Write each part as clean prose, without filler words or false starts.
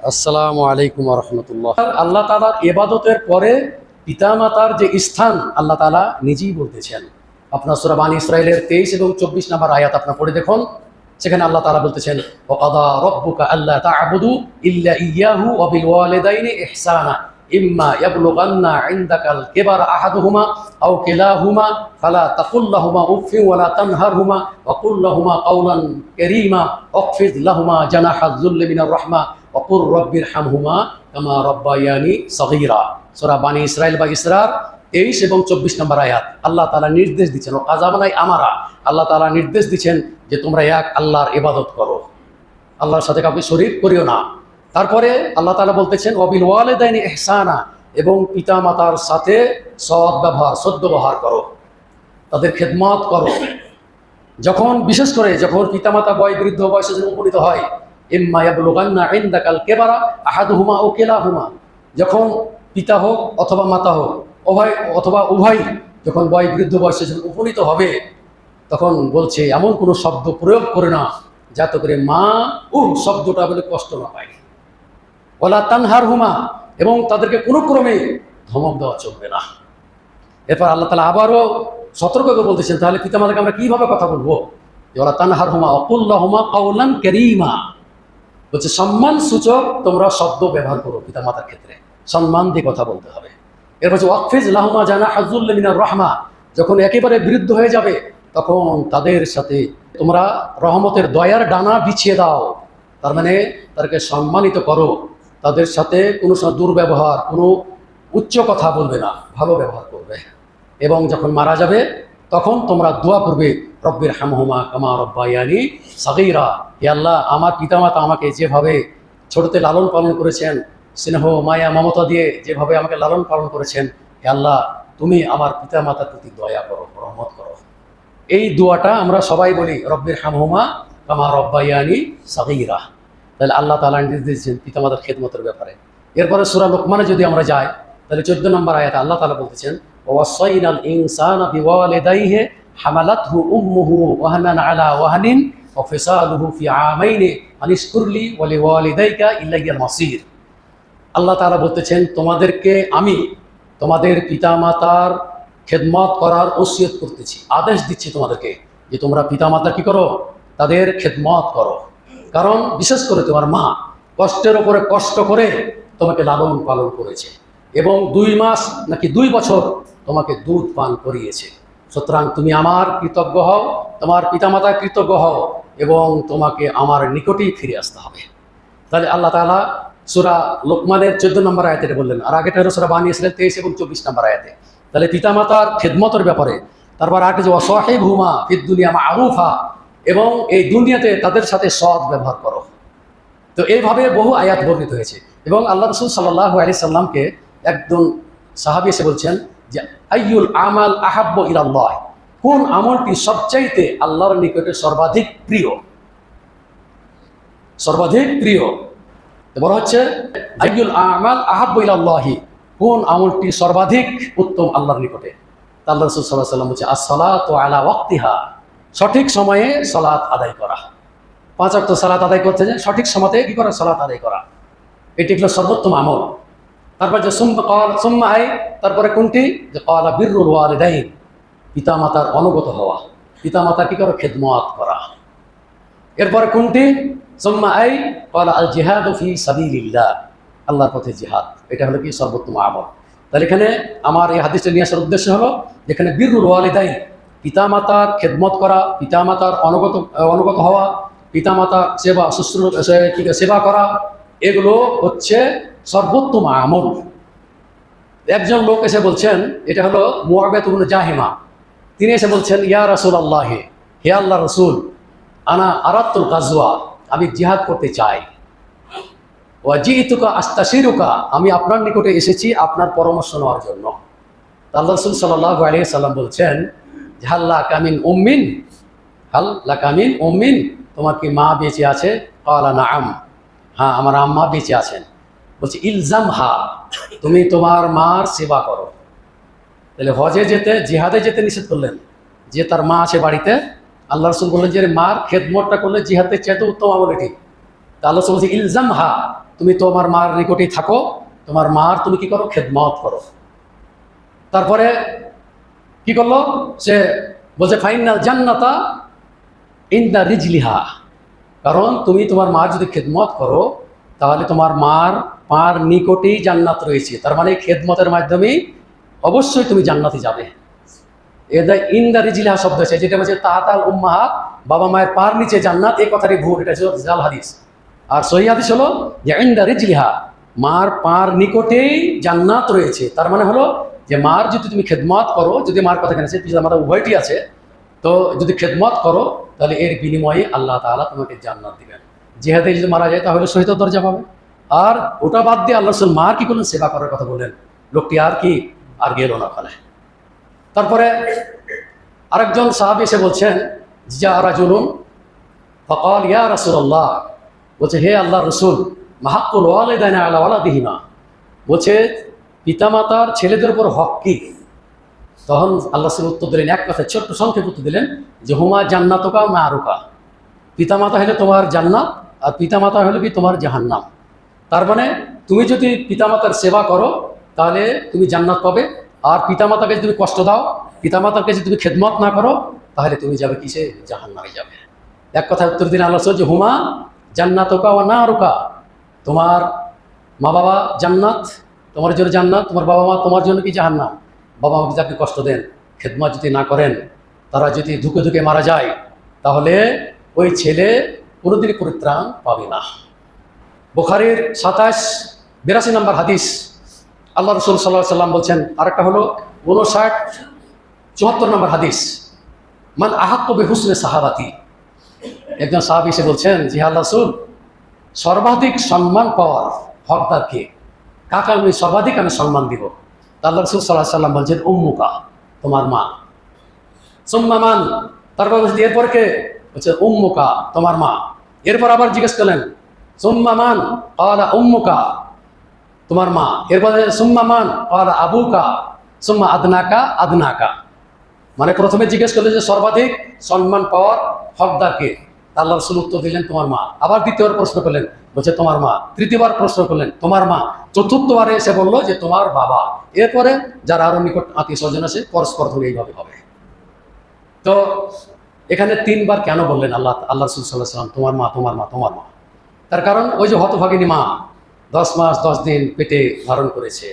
আসসালামু আলাইকুম রহমতুল্লাহ। আল্লাহ তাআলার ইবাদতের পরে পিতামাতার যে স্থান আল্লাহ তাআলা নিজেই বলতেছেন। আপনার সূরা বানী ইসরাঈলের 23 এবং 24 নম্বর আয়াত আপনার পড়ে দেখুন। সেখানে আল্লাহ তাআলা বলতেছেন, ওয়াকাদা রব্বুকা আল্লা তা'বুদু ইল্লা ইয়্যাহু ওয়া বিল ওয়ালিদাইনি ইহসানা ইম্মা ইয়াবলুগান্না ইনদাকাল কিবারা আহাদুহুমা আও কিলাহুমা ফালা তাকুল লাহুমা উফফিন ওয়া লা তানহারহুমা ওয়া কুল লাহুমা কাওলান কারীমা ওয়াখফিদ লাহুমা জানাহায যুল্লি মিনার রাহমা অকুর রব্বির হামহুমা কামা রব্বায়ানি সগীরা। সূরা বানী ইসরাঈল বা ইসরার 23 এবং 24 নম্বর আয়াত। আল্লাহ তাআলা নির্দেশ দিচ্ছেন, ও কাযাবানাই আমারা, আল্লাহ তাআলা নির্দেশ দিচ্ছেন যে তোমরা এক আল্লাহর ইবাদত করো, আল্লাহর সাথে কাউকে শরীক করিও না। তারপরে আল্লাহ তাআলা বলতেছেন ওয়াবিল ওয়ালিদাইনি ইহসানা, এবং পিতামাতার সাথে সৎ ব্যবহার, সদ্ব্যবহার করো, তাদের খেদমত করো। যখন বিশেষ করে যখন পিতামাতা বৃদ্ধ বয়সে উপনীত হয়, ইম্মা ইয়াবলুগান্না ইনদাকাল কিবারা আহাদুহুমা আও কিলাহুমা, যখন পিতা হোক অথবা মাতা হোক উভয় যখন বৃদ্ধ বয়সে যখন উপনীত হবে, তখন বলছে এমন কোনো শব্দ প্রয়োগ করে না যাতে করে মা শব্দটা বলে কষ্ট না পায়। ওয়ালা তানহারহুমা, এবং তাদেরকে কোনো ক্রমে ধমক দেওয়া চলবে না। এরপর আল্লাহ তাআলা আবারও সতর্ক করে বলতেছেন, তাহলে পিতামাতাকে আমরা কিভাবে কথা বলবো? ওয়ালা তানহারহুমা ওয়া কুল লাহুমা কাওলান কারীমা, বলছে সম্মান সূচক তোমরা শব্দ ব্যবহার করো, পিতামাতার ক্ষেত্রে সম্মান দিয়ে কথা বলতে হবে। এরপর ওয়াকফিজ লাহুমা জানাহায যুল্লি মিনার রাহমা, যখন একেবারে বিরুদ্ধ হয়ে যাবে তখন তাদের সাথে তোমরা রহমতের দয়ার ডানা বিছিয়ে দাও। তার মানে তাদেরকে সম্মানিত করো, তাদের সাথে কোনো দুর্ব্যবহার, কোনো উচ্চ কথা বলবে না, ভালো ব্যবহার করবে। এবং যখন মারা যাবে তখন তোমরা দোয়া করবে, রব্বির হামহুমা কামা রব্বায়ানি সগীরা, হে আল্লাহ আমার পিতামাতা আমাকে যেভাবে ছোটতে লালন পালন করেছেন, স্নেহ মায়া মমতা দিয়ে যেভাবে আমাকে লালন পালন করেছেন, হে আল্লাহ তুমি আমার পিতামাতার প্রতি দয়া করো, রহমত করো। এই দোয়াটা আমরা সবাই বলি, রব্বির হামহুমা কামা রব্বায়ানি সগীরা। তাহলে আল্লাহ তাআলা নির্দেশ দিয়েছেন পিতামাতার খেদমতের ব্যাপারে। এরপরে সূরা লোকমানে যদি আমরা যাই, তাহলে 14 নম্বর আয়াতে আল্লাহ তাআলা বলতেছেন, ওয়াসাইনাল ইনসানা বিওয়ালিদাইহি হামালাতহু উম্মুহু ওয়াহানান আলা ওয়াহানিন ওয়া ফিসালুহু ফি আমাইনি আনিশকুরলি ওয়া লিওয়ালিদাইকা ইলাইয়াল মাসির। আল্লাহ তাআলা বলতেছেন, তোমাদেরকে আমি তোমাদের পিতামাতার খেদমত করার ওসিয়ত করতেছি, আদেশ দিচ্ছি তোমাদেরকে যে তোমরা পিতামাতা কি করো, তাদের খেদমত করো। কারণ বিশেষ করে তোমার মা কষ্টের ওপরে কষ্ট করে তোমাকে লালন পালন করেছে এবং 2 মাস নাকি 2 বছর তোমাকে দুধ পান করিয়েছে। সুতরাং তুমি আমার কৃতজ্ঞ হও, তোমার পিতামাতার কৃতজ্ঞ হও, এবং তোমাকে আমার নিকটেই ফিরে আসতে হবে। তাহলে আল্লাহ তাআলা সূরা লোকমানের 14 নম্বর আয়াতে বললেন, আর আগেটা হলো সূরা বানী ইসরাঈল 23 এবং 24 নম্বর আয়াতে। তাহলে পিতামাতার খেদমতের ব্যাপারে। তারপর আরেকটা যে ওয়াসাহিবহুমা ফিদ দুনিয়া মা'রুফা, এবং এই দুনিয়াতে তাদের সাথে সৎ ব্যবহার করো। তো এইভাবে বহু আয়াত বর্ণিত হয়েছে। এবং আল্লাহ রাসূল সাল্লাল্লাহু আলাইহি সাল্লামকে একজন সাহাবী এসে বলছেন যে আইয়ুল আমাল আহাব্বু ইলাল্লাহ, কোন আমলটি সবচাইতে আল্লাহর নিকটে সর্বাধিক প্রিয়? সর্বাধিক প্রিয় বলা হচ্ছে আইয়ুল আমাল আহাব্বু ইলাল্লাহি, কোন আমলটি সর্বাধিক উত্তম আল্লাহর নিকটে? আল্লাহ রাসূল সাল্লাল্লাহু আলাইহি সাল্লাম বলছে আসসালাতু আলা ওয়াক্তিহা, সঠিক সময়ে সালাত আদায় করা। 5 ওয়াক্ত সালাত আদায় করতে যে সঠিক সময়তে কি করা, সালাত আদায় করা, এটি হলো সর্বোত্তম আমল। তারপর যে সুম্মা আই, তারপরে কোনটি? যে ক্বালা বিররুল ওয়ালিদাইন, পিতামাতার অনুগত হওয়া, পিতামাতার কি করো, খেদমত করা। এরপরে কোনটি? সুম্মা আই ক্বালা আল জিহাদু ফি সাবিলিল্লাহ, আল্লাহর পথে জিহাদ, এটা হলো কি সর্বোত্তম আমল। তাহলে এখানে আমার এই হাদিসটা নিয়ে আসার উদ্দেশ্য হলো যেখানে বিররুল ওয়ালিদাইন, পিতামাতার খেদমত করা, পিতামাতার অনুগত হওয়া, পিতামাতার সেবা করা, এগুলো হচ্ছে সর্বোত্তম আমল। একজন লোক এসে বলছেন, এটা হলো মুআবিয়া ইবনে জাহিমা, তিনি এসে বলছেন, ইয়া রাসূলুল্লাহ, হে আল্লাহ রাসূল, আনা আরাদতুল গাজওয়া, আমি জিহাদ করতে চাই। ওয়া জিতুকা আস্তাশিরুকা, আমি আপনার নিকটে এসেছি আপনার পরামর্শ নেওয়ার জন্য। আল্লাহ রাসূল সাল্লাল্লাহু আলাইহি সাল্লাম বলছেন, হাল লাকা মিন উম্মিন, হাল লাকা মিন উম্মিন, তোমার কি মা বেঁচে আছে? ক্বালা নাআম, হ্যাঁ আমার আম্মা বেঁচে আছেন। বলছে ইলজামহা, তুমি তোমার মার সেবা করো। তাহলে হজে যেতে, জিহাদে যেতে নিষেধ করলেন, যে তার মা আছে বাড়িতে। আল্লাহ রাসূল বললেন যে মার খেদমতটা করলে জিহাদের চাইতে উত্তম আমল এটি। তা আল্লাহ রাসূল বলছে ইলজামহা, তুমি তোমার মার নিকটেই থাকো, তোমার মার তুমি কি করো, খেদমত করো। তারপরে কি করলো সে, বলছে ফাইনাল জান্নাতা ইনদা রিজলিহা, কারণ তুমি তোমার মার যদি খেদমত করো তাহলে তোমার মার পার নিকটেই জান্নাত রয়েছে। তার মানে খেদমতের মাধ্যমেই অবশ্যই তুমি জান্নাতে যাবে। এদা ইনদা রিজলিহা শব্দ আছে, যেটা বলছে তাতাল উম্মাহাত, বাবা মায়ের পার নিচে জান্নাত, এই কথাটি ভুল, এটা হচ্ছে জাল হাদিস। আর সহি হাদিস হলো যে ইনদা রিজলিহা, মার পার নিকটেই জান্নাত রয়েছে। তার মানে হলো যে মার যদি তুমি খেদমত করো, যদি মার কথা কেনেছে পিতা মাতা উভয়টি আছে, তো যদি খেদমত করো তাহলে এর বিনিময়ে আল্লাহ তাআলা তোমাকে জান্নাত দিবেন। জিহাদে যদি মারা যায় তাহলে শহীদ দরজা পাবে। আর ওটা বাদ দিয়ে আল্লাহ রাসূল মার কি করলেন, সেবা করার কথা বললেন। লোকটি আর গেল না ওখানে। তারপরে আরেকজন সাহাবী এসে বলছেন, যা রাজুলুন ফাকাল ইয়া রাসূলুল্লাহ, বলছে হে আল্লাহর রাসূল, মা হাক্কুল ওয়ালিদাইনি আলা ওয়ালাদিহিমা, বলছে পিতামাতার ছেলেদের উপর হক কি? তখন আল্লাহ রাসূল উত্তর দিলেন, এক কথা ছোট্ট সংক্ষেপ উত্তর দিলেন যে হুমা জান্নাতুকা মা আরুকা, পিতামাতা হলে তোমার জান্নাত আর পিতামাতা হলো কি তোমার জাহান্নাম। তার মানে তুমি যদি পিতামাতার সেবা করো তাহলে তুমি জান্নাত পাবে, আর পিতামাতাকে যদি তুমি কষ্ট দাও, পিতামাতাকে যদি তুমি খেদমত না করো, তাহলে তুমি যাবে কিসে, জাহান্নামে যাবে। এক কথা উত্তর দিন আল্লাহ রাসূল যে হুমা জান্নাতুকা ওয়া নারুকা, তোমার মা বাবা জান্নাত, তোমার জন্য জান্নাত, তোমার বাবা মা তোমার জন্য কি জাহান্নাম। বাবা মাকে যদি আপনি কষ্ট দেন, খেদমত যদি না করেন, তারা যদি ধুকে ধুকে মারা যায়, তাহলে ওই ছেলে কোনোদিনই পরিত্রাণ পাবে না। বুখারীর 82 নম্বর হাদিস, আল্লাহ রাসূল সাল্লাল্লাহু আলাইহি সাল্লাম বলছেন। আরেকটা হলো 74 নম্বর হাদিস, মান আহাক্কু বিহুসনি সাহাবাতি, একজন সাহাবী এসে বলছেন যে আল্লাহ রাসূল, সর্বাধিক সম্মান পাওয়ার হকদার কে, কাকে আমি সর্বাধিক সম্মান দিব? আল্লাহ রাসূল সাল্লাল্লাহু আলাইহি সাল্লাম বলছেন উম্মুকা, তোমার মা। সুম্মা মান, তারপর বলছেন এরপর কে, বলছে উম্মুকা, তোমার মা। এরপর আবার জিজ্ঞেস করলেন সুম্মা মান, ক্বালা উম্মুকা, তোমার মা। এরপর সুম্মা মান, ক্বালা আবুকা, সুম্মা আদনাকা আদনাকা। মানে প্রথমে জিজ্ঞেস করলেন যে সর্বাধিক সম্মান পাওয়ার হকদার কে, আল্লাহ রাসূল উত্তর দিলেন তোমার মা। আবার দ্বিতীয়বার প্রশ্ন করলেন, বলছে তোমার মা। তৃতীয়বার প্রশ্ন করলেন, তোমার মা। চতুর্থবারে এসে বললো যে তোমার বাবা। এরপরে যারা আরো নিকট আত্মীয় স্বজন আছে পরস্পর ধরে এইভাবে হবে। তো এখানে 3বার কেন বললেন আল্লাহ রাসূল সাল্লাল্লাহু আলাইহি ওয়াসাল্লাম তোমার মা, তোমার মা, তোমার মা? তার কারণ ওই যে হতভাগিনী মা 10 মাস 10 দিন পেটে ধারণ করেছে,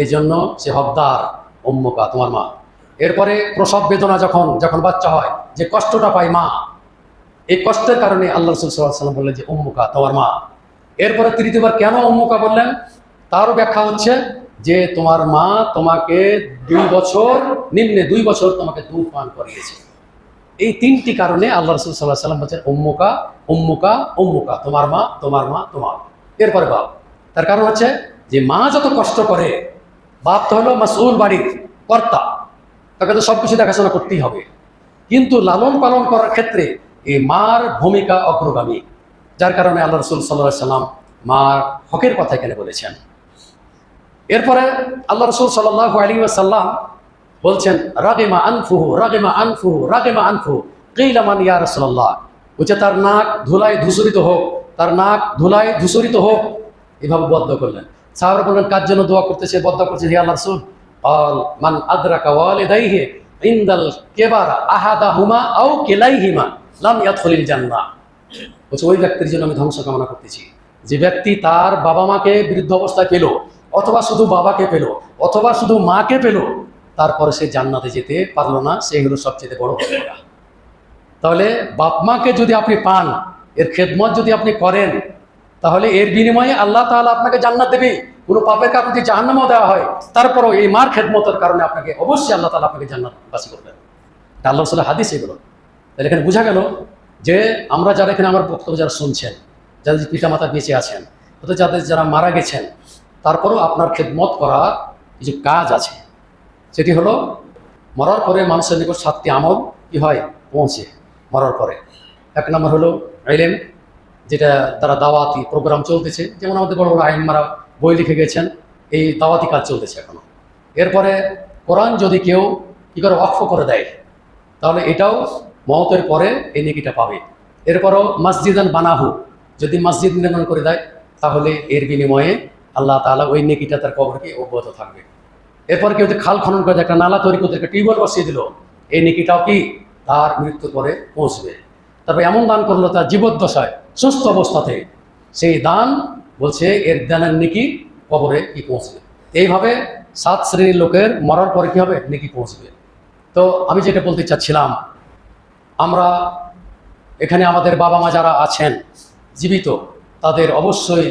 এই জন্য সে হকদার, উম্মুকা, তোমার মা। এরপরে প্রসব বেদনা যখন বাচ্চা হয়, যে কষ্টটা পায় মা, এই কষ্টের কারণে আল্লাহ রাসূল সাল্লাল্লাহু আলাইহি ওয়াসাল্লাম বললেন যে উম্মুকা, তোমার মা। এরপরে তৃতীয়বার কেন উম্মুকা বললেন, তারও ব্যাখ্যা হচ্ছে যে তোমার মা তোমাকে 2 বছর, নিম্নে 2 বছর তোমাকে দুধ পান করিয়েছে। এই 3টি কারণে আল্লাহ রাসূল সাল্লাল্লাহু আলাইহি ওয়াসাল্লাম বলছেন উম্মুকা, উম্মুকা, উম্মুকা, তোমার মা, তোমার মা, তোমার। এরপরে বাপ। তার কারণ হচ্ছে যে মা যত কষ্ট করে, বাপ তো হলো মাসউল, বাড়ির কর্তা, তাকে তো সবকিছু দেখাশোনা করতেই হবে, কিন্তু লালন পালন করার ক্ষেত্রে এই মার ভূমিকা অগ্রগামী। যার কারণে আল্লাহ রাসূল সাল্লাল্লাহু আলাইহি ওয়াসাল্লাম মার হকের কথা এখানে বলেছেন। এরপরে আল্লাহ রাসূল সাল্লাল্লাহু আলাইহি ওয়াসাল্লাম বলছেন রাগিমা আনফুহু, রাগিমা আনফুহু, রাগিমা আনফুহু, কিলা মান ইয়া রাসূলুল্লাহ, বলছে তার নাক ধুলায় ধূসরিত হোক, তার নাক ধুলায় ধূসরিত হোক, এভাবে বদ্ধ করলেন। সাহাবারা বললেন কার জন্য দোয়া করতেছে, বদ্ধ করছে? হে আল্লাহর রাসূল, ক্বাল মান আদরাকা ওয়ালিদাইহি ইনদাল কিবারা আহাদাহুমা আও কিলাইহিমা লাম ইয়াদখুলিল জান্নাহ, বলছে ওই ব্যক্তির জন্য আমি ধ্বংস কামনা করতেছি, যে ব্যক্তি তার বাবা মাকে বৃদ্ধ অবস্থায় পেল, অথবা শুধু বাবাকে পেল, অথবা শুধু মাকে পেল, তারপরে সে জান্নাতে যেতে পারলো না, সে হলো সবচেয়ে বড় হত্যা। তাহলে বাপ মাকে যদি আপনি পান, এর খেদমত যদি আপনি করেন, তাহলে এর বিনিময়ে আল্লাহ তাআলা আপনাকে জান্নাত দেবে। কোনো পাপের কারণে যদি জাহান্নামও দেওয়া হয়, তারপরও এই মার খেদমতের কারণে আপনাকে অবশ্যই আল্লাহ তাআলা আপনাকে জান্নাত বাসী করবেন। এটা আল্লাহ রাসূলের হাদিস এগুলো। তাহলে এখানে বোঝা গেল যে আমরা যারা এখানে আমার বক্তব্য যারা শুনছেন, যাদের পিতামাতা বেঁচে আছেন, অথবা যারা মারা গেছেন, তারপরও আপনার খেদমত করার কিছু কাজ আছে। সেটি হলো মরার পরে মানুষের নিকট 7টি আমল কি হয়, পৌঁছে মরার পরে। 1 নম্বর হলো ইলম, যেটা তারা দাওয়াতি প্রোগ্রাম চলতেছে, যেমন আমাদের বড় বড় আইনমারা বই লিখে গেছেন, এই দাওয়াতি কাজ চলতেছে এখনো। এরপরে কোরআন যদি কেউ কী করে ওয়াকফ করে দেয়, তাহলে এটাও মওতের পরে এই নেকিটা পাবে। এরপরও মসজিদান বানাহু, যদি মসজিদ নির্মাণ করে দেয়, তাহলে এর বিনিময়ে আল্লাহ তাআলা ওই নেকিটা তার কবরকে অব্যাহত থাকবে। এরপর কেউ যদি খাল খনন করে একটা নালা তৈরি করতে একটা টিউবওয়েল বসিয়ে দিল, এই নেকিটাও কি তার মৃত্যুর পরে পৌঁছবে। তারপরে এমন দান করলো তার জীবদ্দশায় সুস্থ অবস্থাতে, সেই দান বলছে এর দানের নেকি কবরে কি পৌঁছবে। এইভাবে 7 শ্রেণীর লোকের মরার পরে কি হবে, নেকি পৌঁছবে। তো আমি যেটা বলতে চাচ্ছিলাম, আমরা এখানে আমাদের বাবা মা যারা আছেন জীবিত, তাদের অবশ্যই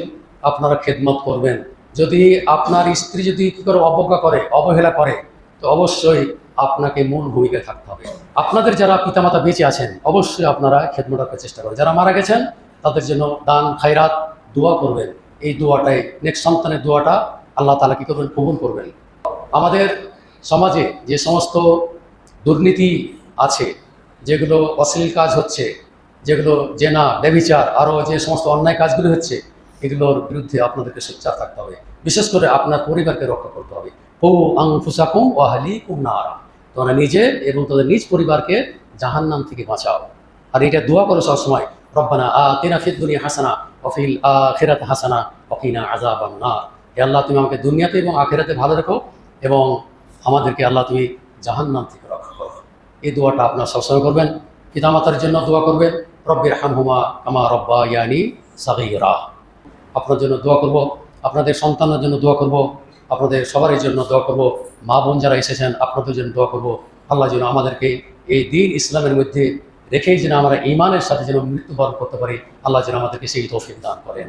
আপনারা খেদমত করবেন। যদি আপনার স্ত্রী যদি কী করে অবজ্ঞা করে, অবহেলা করে, তো অবশ্যই আপনাকে মূল ভূমিকায় থাকতে হবে। আপনাদের যারা পিতামাতা বেঁচে আছেন অবশ্যই আপনারা খেদমত রাখার চেষ্টা করবেন। যারা মারা গেছেন তাদের জন্য দান খায়রাত দোয়া করবেন। এই দোয়াটাই নেক্সট সন্তানের দোয়াটা আল্লাহ তাআলা কী করবেন, কবুল করবেন। আমাদের সমাজে যে সমস্ত দুর্নীতি আছে, যেগুলো অশ্লীল কাজ হচ্ছে, যেগুলো জেনা ব্যভিচার আরও যে সমস্ত অন্যায় কাজগুলো হচ্ছে, এগুলোর বিরুদ্ধে আপনাদেরকে সোচ্চার থাকতে হবে। বিশেষ করে আপনার পরিবারকে রক্ষা করতে হবে। কু আনফুসাকুম ওয়া আহলিকুম নারা, তোমরা নিজে এবং তাদের নিজ পরিবারকে জাহান্নাম থেকে বাঁচাও। আর এটা দোয়া করো সবসময়, রব্বানা আতিনা ফিদ দুনিয়া হাসানা ওয়া ফিল আখিরাতি হাসানা ওয়া কিনা আযাবান নার। হে আল্লাহ, তুমি আমাকে দুনিয়াতে এবং আখিরাতে ভালো রেখো এবং আমাদেরকে আল্লাহ তুমি জাহান্নাম থেকে রক্ষা করো। এই দোয়াটা আপনার সবসময় করবেন। পিতামাতার জন্য দোয়া করবেন, রব্বির হামহুমা কামা রব্বায়ানি সাগীরা। আপনার জন্য দোয়া করব, আপনাদের সন্তানের জন্য দোয়া করব, আপনাদের সবারই জন্য দোয়া করব। মা বোন যারা এসেছেন আপনাদের জন্য দোয়া করব। আল্লাহ যেন আমাদেরকে এই দ্বীন ইসলামের মধ্যে রেখেই যেন আমরা ঈমানের সাথে যেন মৃত্যুবরণ করতে পারি, আল্লাহ যেন আমাদেরকে সেই তৌফিক দান করেন।